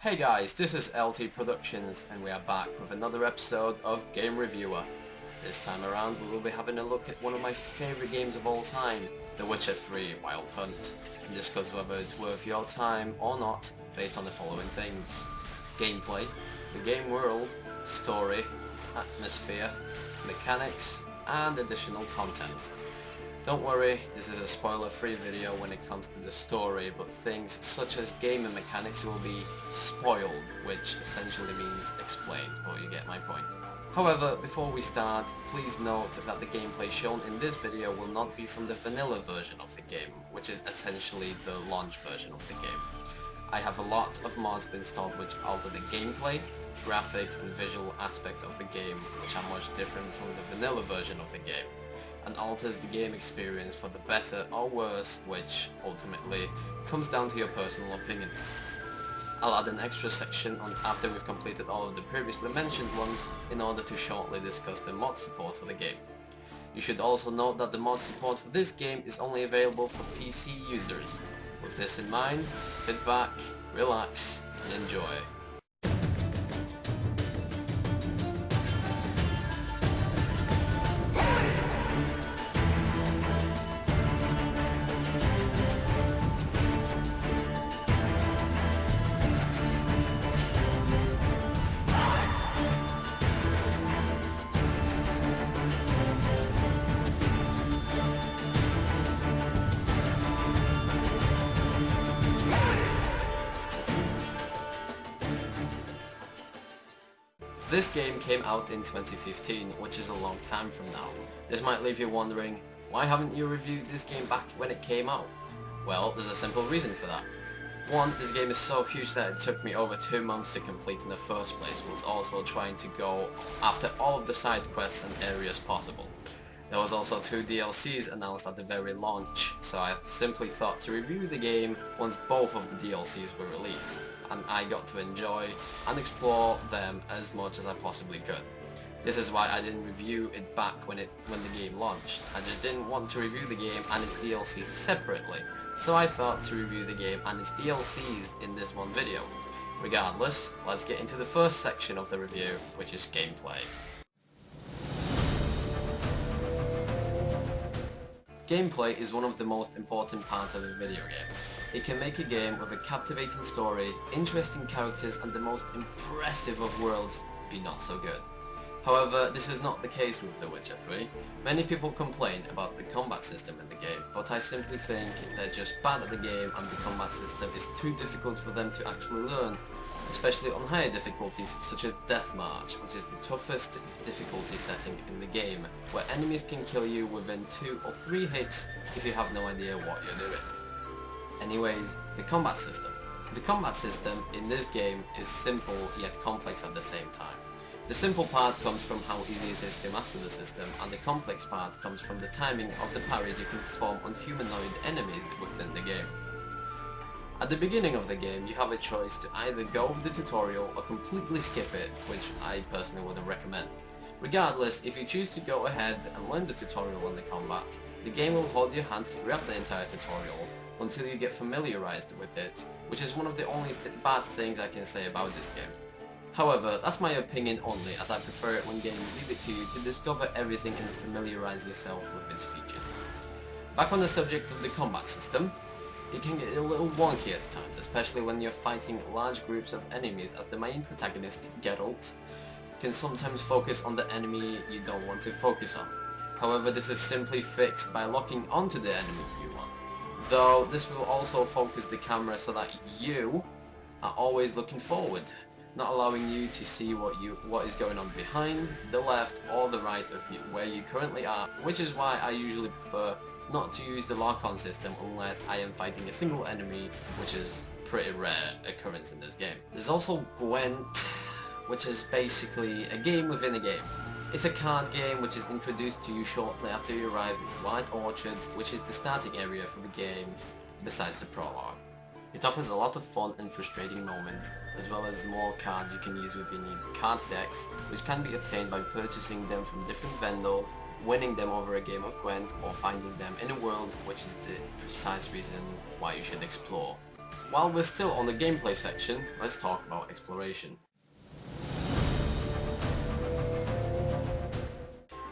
Hey guys, this is LT Productions and we are back with another episode of Game Reviewer. This time around we will be having a look at one of my favourite games of all time, The Witcher 3 Wild Hunt, and discuss whether it's worth your time or not based on the following things: gameplay, the game world, story, atmosphere, mechanics, and additional content. Don't worry, this is a spoiler-free video when it comes to the story, but things such as game and mechanics will be spoiled, which essentially means explained, but you get my point. However, before we start, please note that the gameplay shown in this video will not be from the vanilla version of the game, which is essentially the launch version of the game. I have a lot of mods installed which alter the gameplay, graphics and visual aspects of the game, which are much different from the vanilla version of the game, and alters the game experience for the better or worse, which ultimately comes down to your personal opinion. I'll add an extra section on after we've completed all of the previously mentioned ones in order to shortly discuss the mod support for the game. You should also note that the mod support for this game is only available for PC users. With this in mind, sit back, relax, and enjoy. This game came out in 2015, which is a long time from now. This might leave you wondering, why haven't you reviewed this game back when it came out? Well, there's a simple reason for that. One, this game is so huge that it took me over 2 months to complete in the first place, whilst also trying to go after all of the side quests and areas possible. There was also 2 DLCs announced at the very launch, so I simply thought to review the game once both of the DLCs were released, and I got to enjoy and explore them as much as I possibly could. This is why I didn't review it back when the game launched. I just didn't want to review the game and its DLCs separately, so I thought to review the game and its DLCs in this one video. Regardless, let's get into the first section of the review, which is gameplay. Gameplay is one of the most important parts of a video game. It can make a game with a captivating story, interesting characters and the most impressive of worlds be not so good. However, this is not the case with The Witcher 3. Many people complain about the combat system in the game, but I simply think they're just bad at the game and the combat system is too difficult for them to actually learn, especially on higher difficulties such as Deathmarch, which is the toughest difficulty setting in the game, where enemies can kill you within 2 or 3 hits if you have no idea what you're doing. Anyways, the combat system. The combat system in this game is simple yet complex at the same time. The simple part comes from how easy it is to master the system, and the complex part comes from the timing of the parries you can perform on humanoid enemies within the game. At the beginning of the game, you have a choice to either go with the tutorial or completely skip it, which I personally wouldn't recommend. Regardless, if you choose to go ahead and learn the tutorial on the combat, the game will hold your hand throughout the entire tutorial until you get familiarized with it, which is one of the only bad things I can say about this game. However, that's my opinion only, as I prefer it when games leave it to you to discover everything and familiarize yourself with its features. Back on the subject of the combat system, it can get a little wonky at times, especially when you're fighting large groups of enemies, as the main protagonist, Geralt, can sometimes focus on the enemy you don't want to focus on. However, this is simply fixed by locking onto the enemy you want, though this will also focus the camera so that you are always looking forward, not allowing you to see what is going on behind, the left or the right of you, where you currently are, which is why I usually prefer not to use the lock-on system unless I am fighting a single enemy, which is pretty rare occurrence in this game. There's also Gwent, which is basically a game within a game. It's a card game which is introduced to you shortly after you arrive in White Orchard, which is the starting area for the game, besides the prologue. It offers a lot of fun and frustrating moments, as well as more cards you can use within your card decks, which can be obtained by purchasing them from different vendors, winning them over a game of Gwent, or finding them in a world, which is the precise reason why you should explore. while we're still on the gameplay section, let's talk about exploration.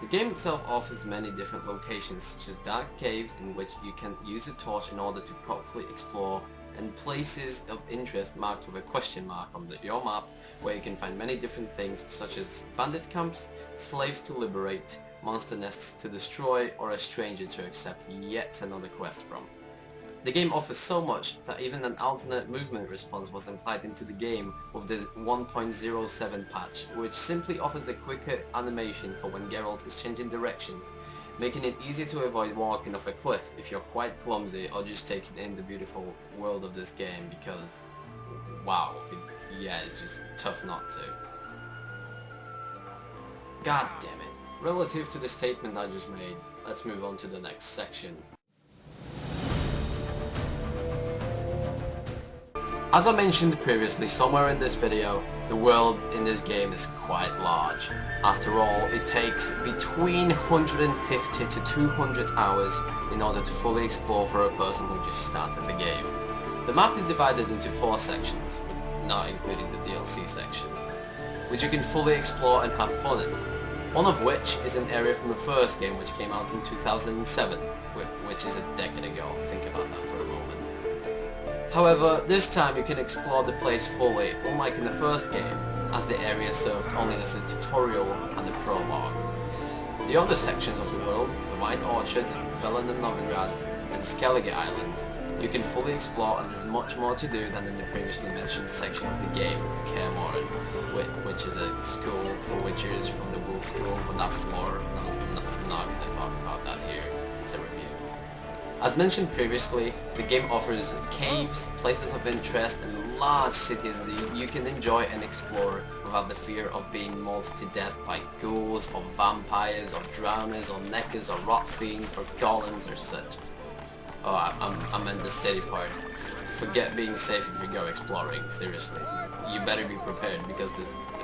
The game itself offers many different locations, such as dark caves in which you can use a torch in order to properly explore, and places of interest marked with a question mark on your map, where you can find many different things such as bandit camps, slaves to liberate, monster nests to destroy, or a stranger to accept yet another quest from. The game offers so much that even an alternate movement response was implied into the game with the 1.07 patch, which simply offers a quicker animation for when Geralt is changing directions, making it easier to avoid walking off a cliff if you're quite clumsy or just taking in the beautiful world of this game, because wow, it's just tough not to. God damn it. Relative to the statement I just made, let's move on to the next section. As I mentioned previously somewhere in this video, the world in this game is quite large. After all, it takes between 150 to 200 hours in order to fully explore for a person who just started the game. The map is divided into 4 sections, not including the DLC section, which you can fully explore and have fun in. One of which is an area from the first game, which came out in 2007, which is a decade ago. Think about that for a moment. However, this time you can explore the place fully, unlike in the first game, as the area served only as a tutorial and a prologue. The other sections of the world, the White Orchard, Velen and Novigrad, and Skellige Islands, you can fully explore, and there's much more to do than in the previously mentioned section of the game, Kaer Morhen, which is a school for witchers from the Wolf School, but that's lore. I'm not going to talk about that here. It's a review. As mentioned previously, the game offers caves, places of interest, and large cities that you can enjoy and explore without the fear of being mauled to death by ghouls, or vampires, or drowners, or neckers, or rot fiends, or golems, or such. Oh, I'm in the city part. Forget being safe if you go exploring, seriously. You better be prepared, because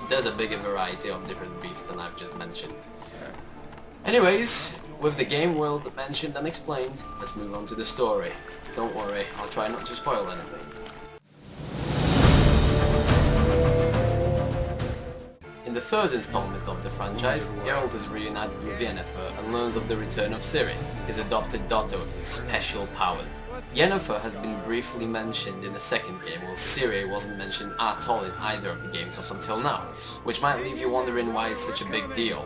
there's a bigger variety of different beasts than I've just mentioned. Anyways, with the game world mentioned and explained, let's move on to the story. Don't worry, I'll try not to spoil anything. In the third installment of the franchise, Geralt is reunited with Yennefer and learns of the return of Ciri, his adopted daughter with special powers. Yennefer has been briefly mentioned in the second game, while Ciri wasn't mentioned at all in either of the games up until now, which might leave you wondering why it's such a big deal.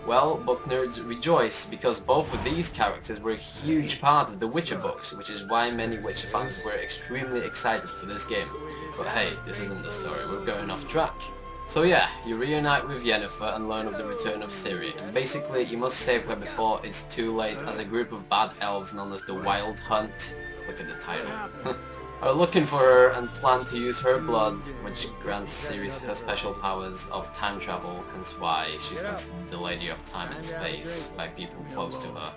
Well, book nerds rejoice, because both of these characters were a huge part of the Witcher books, which is why many Witcher fans were extremely excited for this game. But hey, this isn't the story, we're going off track. So yeah, you reunite with Yennefer and learn of the return of Ciri, and basically you must save her before it's too late, as a group of bad elves known as the Wild Hunt, look at the title, are looking for her and plan to use her blood, which grants Ciri her special powers of time travel, hence why she's considered the Lady of Time and Space by people close to her,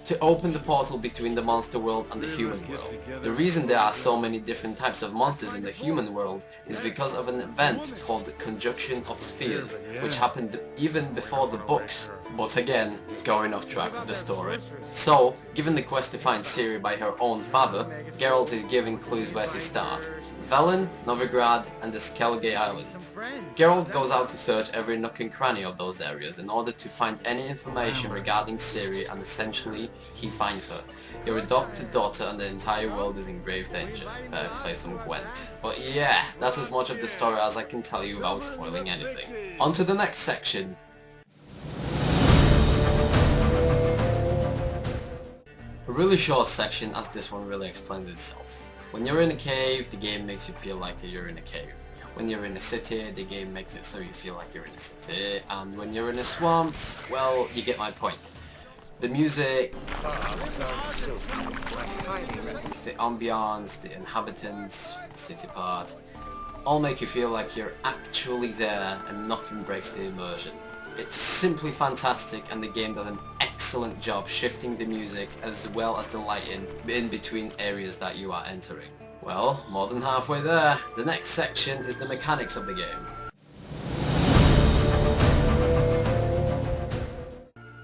to open the portal between the monster world and the human world. The reason there are so many different types of monsters in the human world is because of an event called the Conjunction of Spheres, which happened even before the books, but again, going off track with the story. So, given the quest to find Ciri by her own father, Geralt is giving clues where to start. Velen, Novigrad, and the Skellige Islands. Geralt goes out to search every nook and cranny of those areas in order to find any information regarding Ciri, and essentially, he finds her. Your adopted daughter and the entire world is in grave danger. Play some Gwent. But yeah, that's as much of the story as I can tell you without spoiling anything. On to the next section. A really short section, as this one really explains itself. When you're in a cave, the game makes you feel like you're in a cave. When you're in a city, the game makes it so you feel like you're in a city. And when you're in a swamp, well, you get my point. The music, the ambiance, the inhabitants, the city part, all make you feel like you're actually there and nothing breaks the immersion. It's simply fantastic, and the game does an excellent job shifting the music as well as the lighting in between areas that you are entering. Well, more than halfway there. The next section is the mechanics of the game.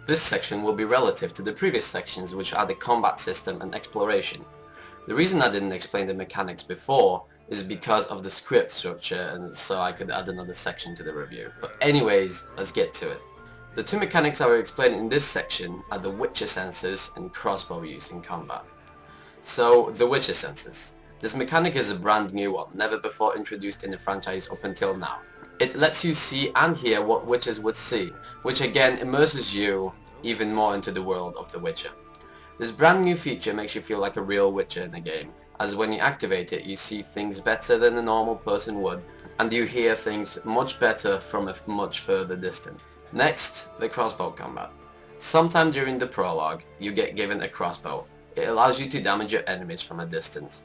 This section will be relative to the previous sections, which are the combat system and exploration. The reason I didn't explain the mechanics before is because of the script structure, and so I could add another section to the review. But anyways, let's get to it. The two mechanics I will explain in this section are the Witcher senses and crossbow use in combat. So, the Witcher senses. This mechanic is a brand new one, never before introduced in the franchise up until now. It lets you see and hear what witches would see, which again immerses you even more into the world of The Witcher. This brand new feature makes you feel like a real Witcher in the game, as when you activate it you see things better than a normal person would, and you hear things much better from a much further distance. Next, the crossbow combat. Sometime during the prologue, you get given a crossbow. It allows you to damage your enemies from a distance.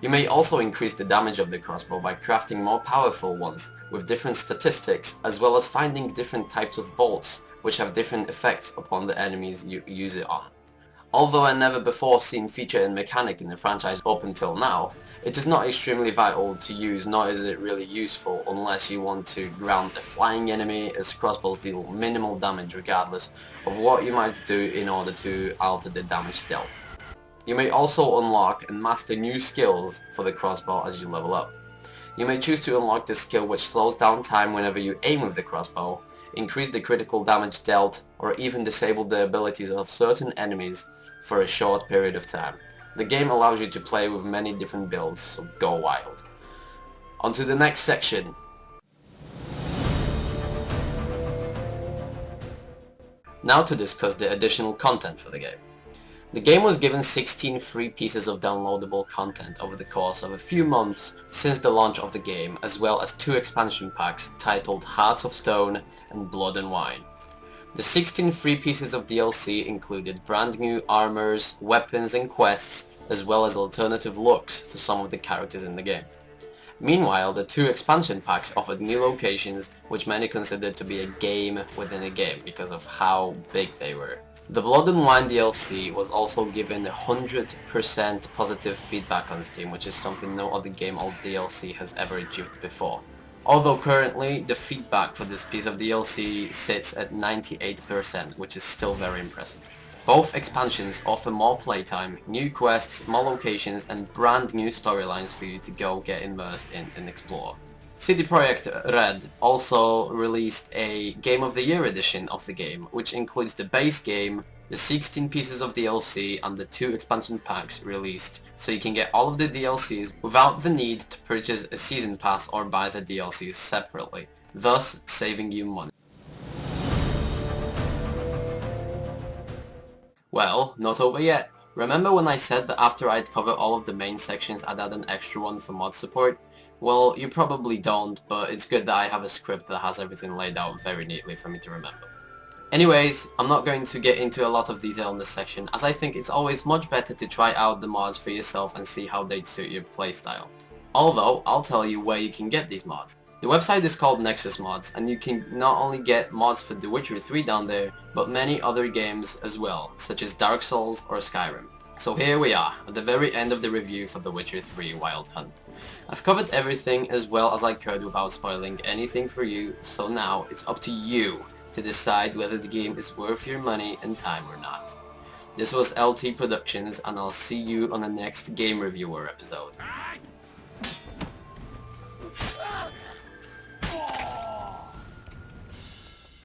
You may also increase the damage of the crossbow by crafting more powerful ones with different statistics, as well as finding different types of bolts which have different effects upon the enemies you use it on. Although a never before seen feature and mechanic in the franchise up until now, it is not extremely vital to use, nor is it really useful unless you want to ground a flying enemy, as crossbows deal minimal damage regardless of what you might do in order to alter the damage dealt. You may also unlock and master new skills for the crossbow as you level up. You may choose to unlock the skill which slows down time whenever you aim with the crossbow, increase the critical damage dealt, or even disable the abilities of certain enemies for a short period of time. The game allows you to play with many different builds, so go wild. On to the next section. Now to discuss the additional content for the game. The game was given 16 free pieces of downloadable content over the course of a few months since the launch of the game, as well as 2 expansion packs titled Hearts of Stone and Blood and Wine. The 16 free pieces of DLC included brand new armors, weapons and quests, as well as alternative looks for some of the characters in the game. Meanwhile, the 2 expansion packs offered new locations, which many considered to be a game within a game because of how big they were. The Blood and Wine DLC was also given 100% positive feedback on Steam, which is something no other game or DLC has ever achieved before. Although currently the feedback for this piece of DLC sits at 98%, which is still very impressive. Both expansions offer more playtime, new quests, more locations and brand new storylines for you to go get immersed in and explore. CD Projekt Red also released a Game of the Year edition of the game, which includes the base game, the 16 pieces of DLC and the 2 expansion packs released, so you can get all of the DLCs without the need to purchase a season pass or buy the DLCs separately, thus saving you money. Well, not over yet. Remember when I said that after I'd cover all of the main sections I'd add an extra one for mod support? Well, you probably don't, but it's good that I have a script that has everything laid out very neatly for me to remember. Anyways, I'm not going to get into a lot of detail in this section, as I think it's always much better to try out the mods for yourself and see how they'd suit your playstyle. Although, I'll tell you where you can get these mods. The website is called Nexus Mods, and you can not only get mods for The Witcher 3 down there, but many other games as well, such as Dark Souls or Skyrim. So here we are, at the very end of the review for The Witcher 3 Wild Hunt. I've covered everything as well as I could without spoiling anything for you, so now it's up to you to decide whether the game is worth your money and time or not. This was LT Productions, and I'll see you on the next Game Reviewer episode.